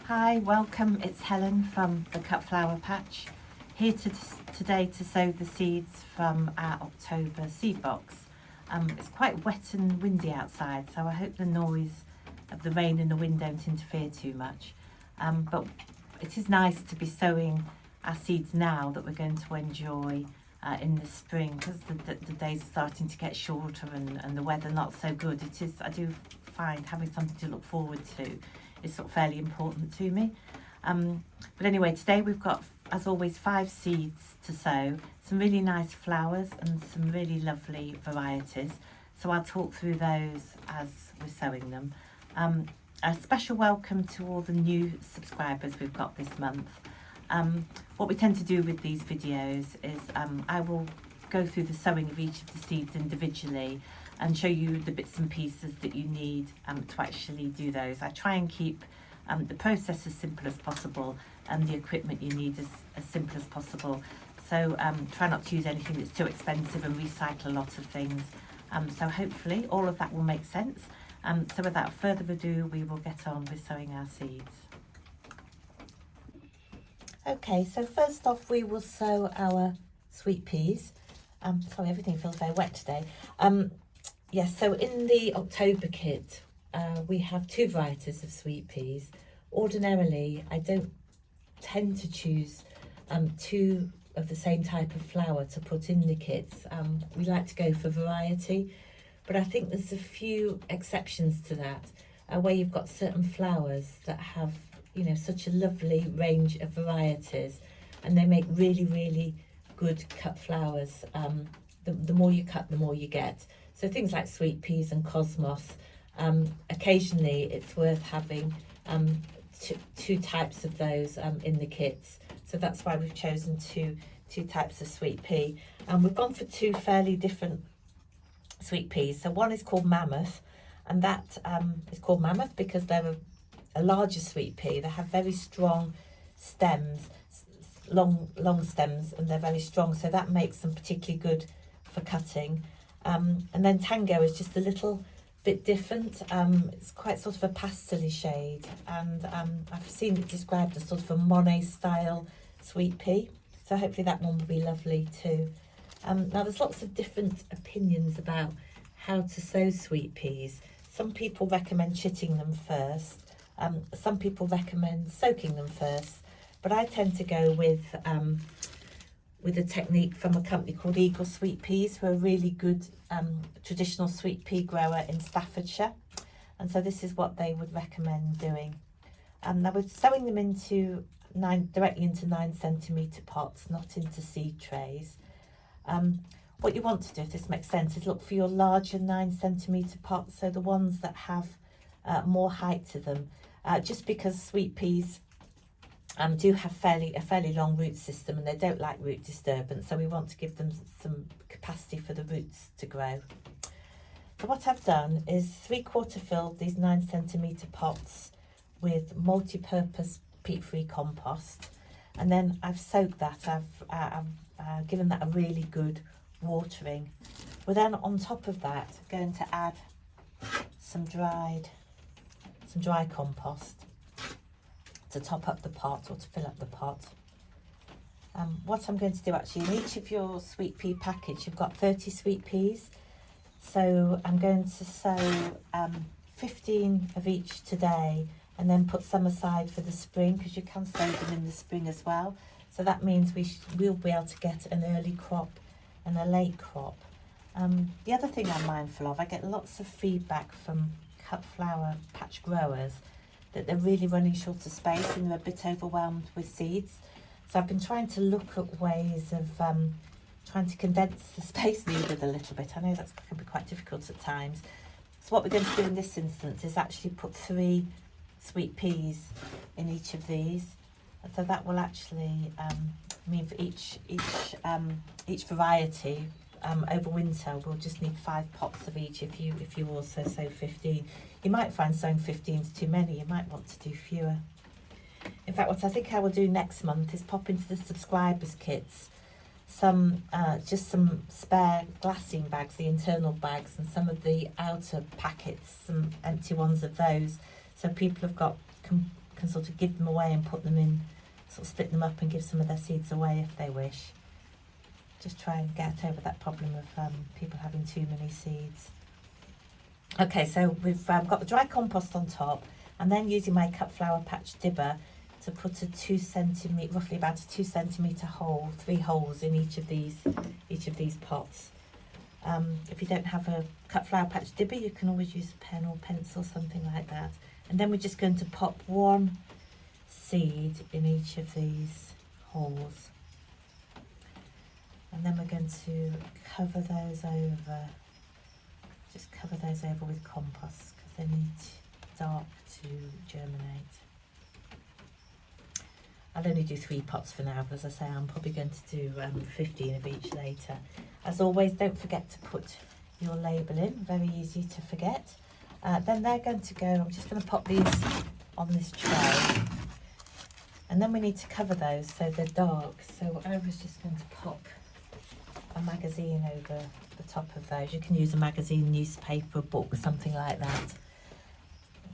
Hi, welcome. It's Helen from the Cut Flower Patch, here today to sow the seeds from our October seed box. It's quite wet and windy outside, so I hope the noise of the rain and the wind don't interfere too much. But it is nice to be sowing our seeds now that we're going to enjoy in the spring, because the days are starting to get shorter and the weather not so good. I do find having something to look forward to is sort of fairly important to me. But anyway, today we've got, as always, 5 seeds to sow, some really nice flowers and some really lovely varieties. So I'll talk through those as we're sowing them. A special welcome to all the new subscribers we've got this month. What we tend to do with these videos is I will go through the sowing of each of the seeds individually and show you the bits and pieces that you need to actually do those. I try and keep the process as simple as possible and the equipment you need as simple as possible. So try not to use anything that's too expensive and recycle a lot of things. So hopefully all of that will make sense. So without further ado, we will get on with sowing our seeds. Okay, so first off we will sow our sweet peas. Sorry, everything feels very wet today. Yes, so in the October kit, we have 2 varieties of sweet peas. Ordinarily, I don't tend to choose 2 of the same type of flower to put in the kits. We like to go for variety, but I think there's a few exceptions to that, where you've got certain flowers that have, you know, such a lovely range of varieties, and they make really, really good cut flowers. The more you cut, the more you get. So things like sweet peas and cosmos, occasionally it's worth having 2 types of those in the kits. So that's why we've chosen two types of sweet pea. And we've gone for 2 fairly different sweet peas. So one is called Mammoth, and that is called Mammoth because they're a larger sweet pea. They have very strong stems, long stems, and they're very strong. So that makes them particularly good for cutting. And then Tango is just a little bit different. It's quite sort of a pastel-y shade, and I've seen it described as sort of a Monet style sweet pea, so hopefully that one will be lovely too. Now there's lots of different opinions about how to sow sweet peas. Some people recommend chitting them first, some people recommend soaking them first, but I tend to go with a technique from a company called Eagle Sweet Peas, who are a really good traditional sweet pea grower in Staffordshire. And so this is what they would recommend doing. Now we're sowing them directly into 9cm pots, not into seed trays. What you want to do, if this makes sense, is look for your larger 9cm pots, so the ones that have more height to them, just because sweet peas do have a fairly long root system, and they don't like root disturbance, so we want to give them some capacity for the roots to grow. So what I've done is 3/4 filled these 9cm pots with multi-purpose peat-free compost, and then I've soaked that. I've given that a really good watering. We're then on top of that going to add some dry compost to top up the pot, or to fill up the pot. What I'm going to do actually, in each of your sweet pea package, you've got 30 sweet peas. So I'm going to sow 15 of each today, and then put some aside for the spring, because you can sow them in the spring as well. So that means we'll be able to get an early crop and a late crop. The other thing I'm mindful of, I get lots of feedback from cut flower patch growers that they're really running short of space and they're a bit overwhelmed with seeds. So I've been trying to look at ways of trying to condense the space needed a little bit. I know that can be quite difficult at times. So what we're going to do in this instance is actually put 3 sweet peas in each of these. And so that will actually mean for each variety, over winter we'll just need 5 pots of each if you also sow 15. You might find sowing 15 is too many, you might want to do fewer. In fact, what I think I will do next month is pop into the subscribers kits just some spare glassine bags, the internal bags, and some of the outer packets, some empty ones of those, so people have got can sort of give them away and put them in, sort of split them up and give some of their seeds away if they wish. Just try and get over that problem of people having too many seeds. Okay, so we've got the dry compost on top, and then using my cut flower patch dibber to put a 2 centimetre, roughly about a 2 centimetre hole, 3 holes in each of these pots. If you don't have a cut flower patch dibber, you can always use a pen or pencil, something like that. And then we're just going to pop 1 seed in each of these holes. And then we're going to cover those over, just cover those over with compost because they need dark to germinate. I'll only do 3 pots for now, but as I say, I'm probably going to do 15 of each later. As always, don't forget to put your label in, very easy to forget. Then they're going to go, I'm just going to pop these on this tray. And then we need to cover those so they're dark. So I was just going to pop a magazine over the top of those. You can use a magazine, newspaper, book, something like that.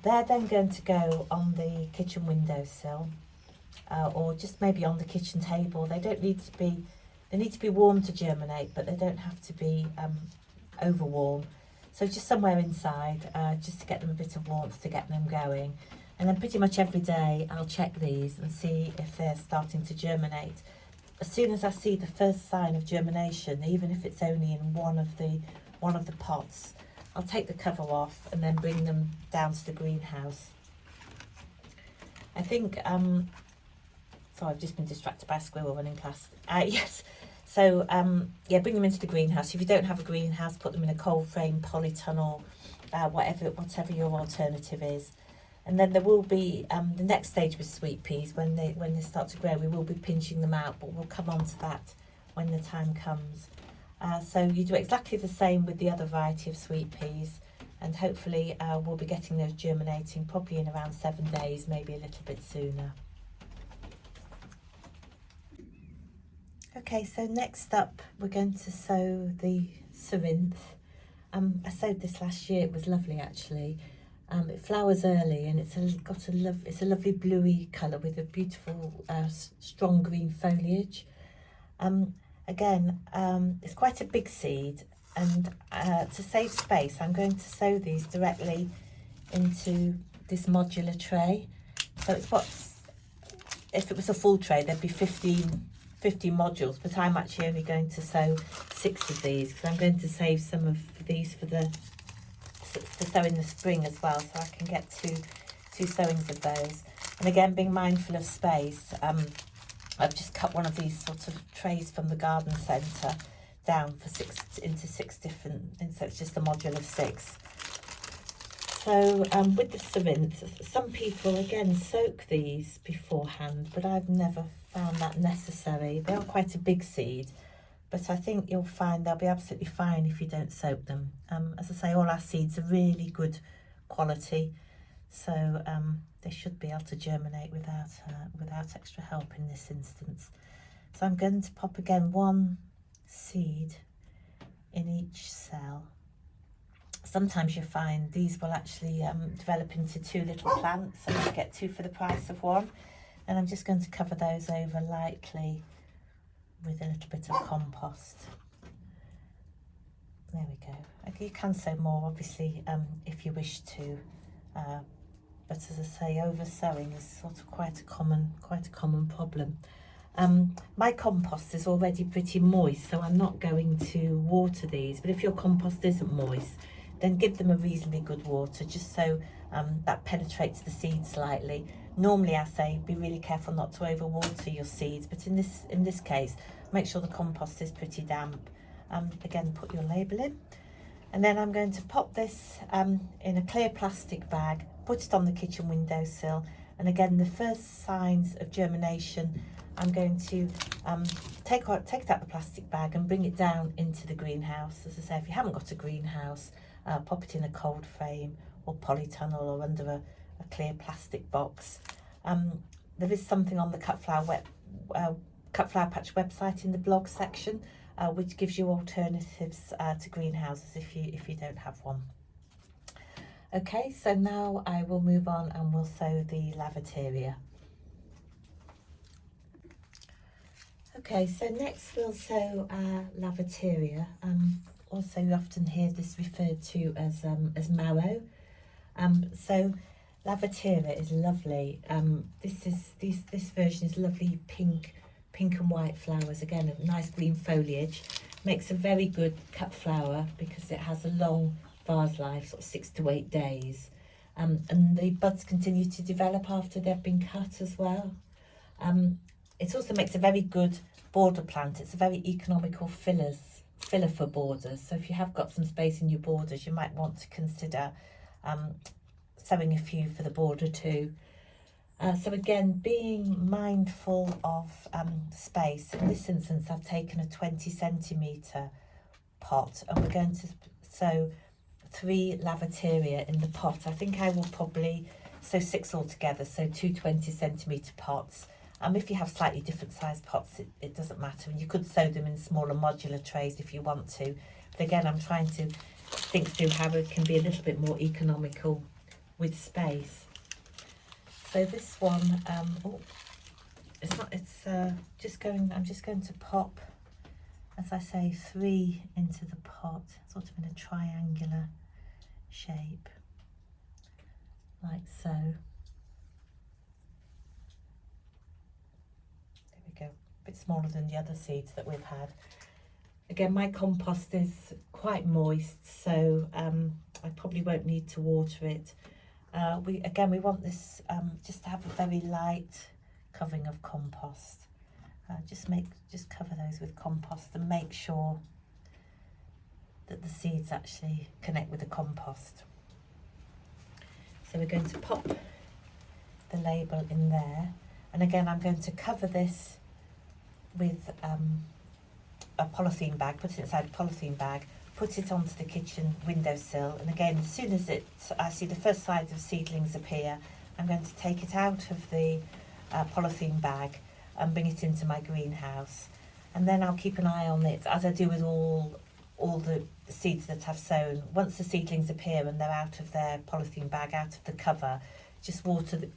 They're then going to go on the kitchen windowsill, or just maybe on the kitchen table. They don't need to be, they need to be warm to germinate, but they don't have to be over warm. So just somewhere inside, just to get them a bit of warmth to get them going. And then pretty much every day I'll check these and see if they're starting to germinate. As soon as I see the first sign of germination, even if it's only in one of the pots, I'll take the cover off and then bring them down to the greenhouse. I think, sorry, I've just been distracted by a squirrel running past. Yes, so yeah, bring them into the greenhouse. If you don't have a greenhouse, put them in a cold frame, polytunnel, whatever your alternative is. And then there will be the next stage with sweet peas, when they start to grow, we will be pinching them out, but we'll come on to that when the time comes. So you do exactly the same with the other variety of sweet peas, and hopefully we'll be getting those germinating probably in around 7 days, maybe a little bit sooner. Okay, so next up we're going to sow the cerinthe. I sowed this last year, it was lovely actually. It flowers early and it's a lovely bluey colour with a beautiful strong green foliage. Again, it's quite a big seed, and to save space I'm going to sow these directly into this modular tray. So it's if it was a full tray there'd be 15 modules, but I'm actually only going to sow 6 of these because I'm going to save some of these to sow in the spring as well, so I can get two sowings of those. And again, being mindful of space, I've just cut one of these sort of trays from the garden centre down into 6 different, and so it's just a module of 6. So with the cerinthe, some people again soak these beforehand, but I've never found that necessary. They are quite a big seed, but I think you'll find they'll be absolutely fine if you don't soak them. As I say, all our seeds are really good quality, so they should be able to germinate without extra help in this instance. So I'm going to pop again 1 seed in each cell. Sometimes you find these will actually develop into 2 little plants, so you get 2 for the price of 1. And I'm just going to cover those over lightly with a little bit of compost. There we go. Okay, you can sow more obviously if you wish to, but as I say, over sowing is sort of quite a common problem. My compost is already pretty moist, so I'm not going to water these, but if your compost isn't moist, then give them a reasonably good water, just so that penetrates the seed slightly. Normally I say be really careful not to overwater your seeds, but in this case, make sure the compost is pretty damp. Again, put your label in, and then I'm going to pop this in a clear plastic bag, put it on the kitchen windowsill, and again, the first signs of germination, I'm going to take it out the plastic bag and bring it down into the greenhouse. As I say, if you haven't got a greenhouse, pop it in a cold frame or polytunnel or under a clear plastic box. There is something on the Cut Flower Patch website in the blog section which gives you alternatives to greenhouses if you don't have one. Okay, so now I will move on and we'll sow the Lavatera. Okay, so next we'll sow our Lavatera. Also you often hear this referred to as marrow. So Lavatera is lovely. This version is lovely pink and white flowers. Again, a nice green foliage. Makes a very good cut flower because it has a long vase life, sort of 6 to 8 days. And the buds continue to develop after they've been cut as well. It also makes a very good border plant. It's a very economical filler for borders. So if you have got some space in your borders, you might want to consider sowing a few for the border too. So again, being mindful of space. In this instance, I've taken a 20 centimetre pot and we're going to sow 3 Lavatera in the pot. I think I will probably sow 6 altogether, so 2 20 centimetre pots. If you have slightly different sized pots, it doesn't matter. And you could sow them in smaller modular trays if you want to. But again, I'm trying to think through how it can be a little bit more economical with space. So this one, I'm just going to pop, as I say, 3 into the pot, sort of in a triangular shape, like so. There we go, a bit smaller than the other seeds that we've had. Again, my compost is quite moist, so I probably won't need to water it. We want this just to have a very light covering of compost. Just cover those with compost and make sure that the seeds actually connect with the compost. So we're going to pop the label in there, and again I'm going to cover this with a polythene bag, put it inside a polythene bag, put it onto the kitchen windowsill, and again as soon as I see the first signs of seedlings appear, I'm going to take it out of the polythene bag and bring it into my greenhouse, and then I'll keep an eye on it as I do with all the seeds that I've sown. Once the seedlings appear and they're out of their polythene bag, out of the cover, just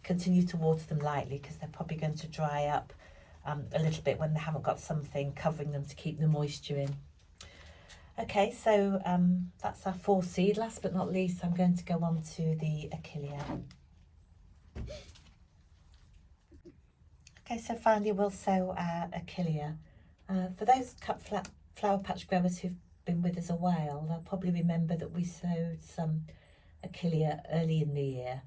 continue to water them lightly because they're probably going to dry up a little bit when they haven't got something covering them to keep the moisture in. Okay, so that's our 4 seed. Last but not least, I'm going to go on to the Achillea. Okay, so finally we'll sow our Achillea. For those cut flower patch growers who've been with us a while, they'll probably remember that we sowed some Achillea early in the year.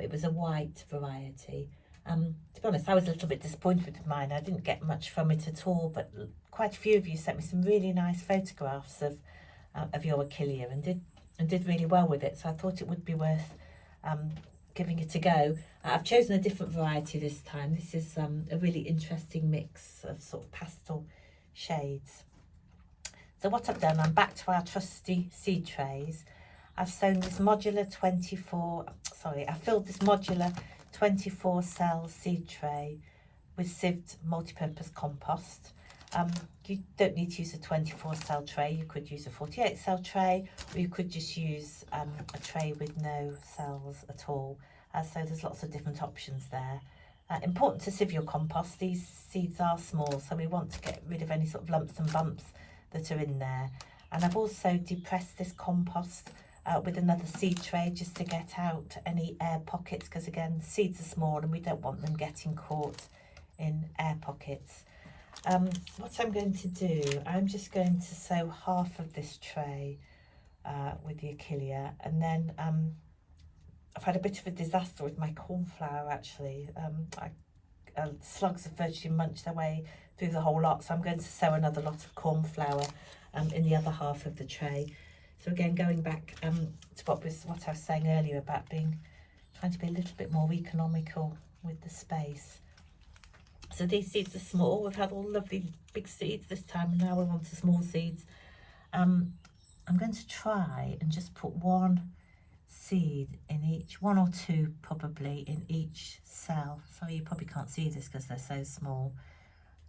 It was a white variety. To be honest, I was a little bit disappointed with mine. I didn't get much from it at all, but quite a few of you sent me some really nice photographs of your Achillea and did really well with it. So I thought it would be worth giving it a go. I've chosen a different variety this time. This is a really interesting mix of sort of pastel shades. So what I've done, I'm back to our trusty seed trays. I've sown this modular I filled this modular 24 cell seed tray with sieved multi-purpose compost. You don't need to use a 24 cell tray. You could use a 48 cell tray, or you could just use a tray with no cells at all. So there's lots of different options there. Important to sieve your compost. These seeds are small, so we want to get rid of any sort of lumps and bumps that are in there. And I've also depressed this compost with another seed tray just to get out any air pockets, because again, seeds are small and we don't want them getting caught in air pockets. What I'm going to do, I'm just going to sow half of this tray with the Achillea, and then I've had a bit of a disaster with my cornflower actually. Slugs have virtually munched their way through the whole lot, so I'm going to sow another lot of cornflower in the other half of the tray. So again, going back to what I was saying earlier about trying to be a little bit more economical with the space. So these seeds are small. We've had all lovely big seeds this time, and now we're on to small seeds. I'm going to try and just put 1 seed in each, 1 or 2 probably in each cell. Sorry, you probably can't see this because they're so small.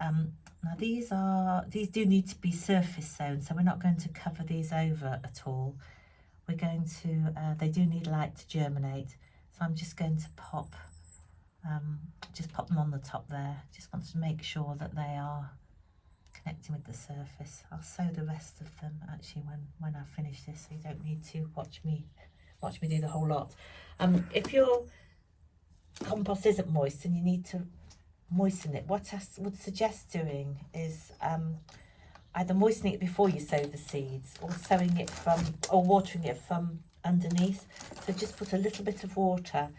Now these do need to be surface sown, so we're not going to cover these over at all. we're going to, they do need light to germinate. So I'm just going to pop them on the top there. Just want to make sure that they are connecting with the surface. I'll sow the rest of them actually when I finish this, so you don't need to watch me do the whole lot. If your compost isn't moist and you need to moisten it, what I would suggest doing is either moistening it before you sow the seeds, or watering it from underneath. So just put a little bit of water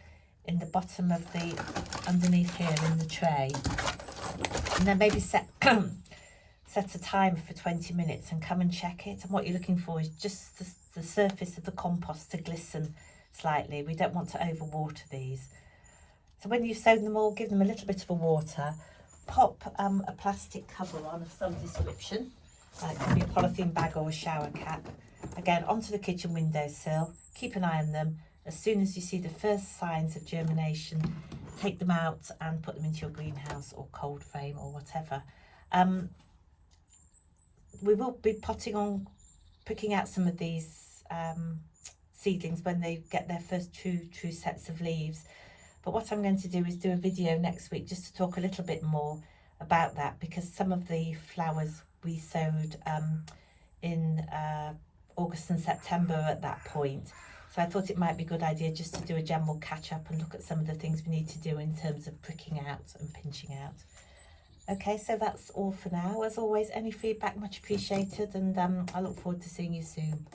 in the bottom of the underneath here in the tray, and then maybe set a timer for 20 minutes and come and check it. And what you're looking for is just the surface of the compost to glisten slightly. We don't want to overwater these. So when you've sown them all, give them a little bit of a water. Pop a plastic cover on of some description. It could be a polythene bag or a shower cap. Again, onto the kitchen windowsill. Keep an eye on them. As soon as you see the first signs of germination, take them out and put them into your greenhouse or cold frame or whatever. We will be picking out some of these seedlings when they get their first true sets of leaves. But what I'm going to do is do a video next week just to talk a little bit more about that, because some of the flowers we sowed in August and September at that point. So I thought it might be a good idea just to do a general catch up and look at some of the things we need to do in terms of pricking out and pinching out. Okay, so that's all for now. As always, any feedback much appreciated, and I look forward to seeing you soon.